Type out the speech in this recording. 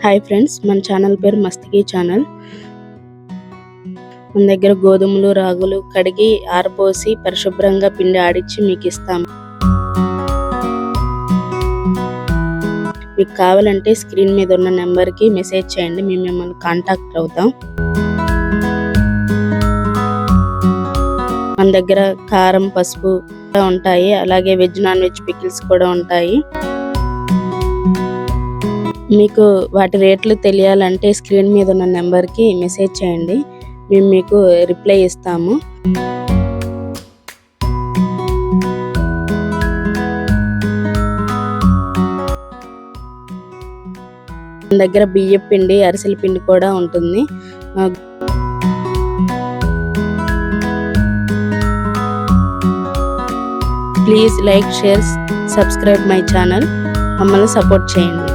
Hi friends, మన channel పేరు మస్తకి channel. మన దగ్గర గోధుమలు రాగులు కడిగి ఆరపోసి పరిశుభ్రంగా పిండి ఆడించి మీకు ఇస్తాం. మీకు కావాలంటే స్క్రీన్ మీద ఉన్న నెంబర్కి మెసేజ్ చేయండి, మేము మిమ్మల్ని కాంటాక్ట్ అవుతాం. మన దగ్గర కారం పసుపు ఉంటాయి, అలాగే వెజ్ నాన్ వెజ్ పికిల్స్ కూడా ఉంటాయి. మీకు వాటి రేట్లు తెలియాలంటే స్క్రీన్ మీద ఉన్న నెంబర్కి మెసేజ్ చేయండి, మేము మీకు రిప్లై ఇస్తాము. మన దగ్గర బియ్యం పిండి అరిసెల పిండి కూడా ఉంటుంది. Please like, share, subscribe my channel. మమ్మల్ని సపోర్ట్ చేయండి.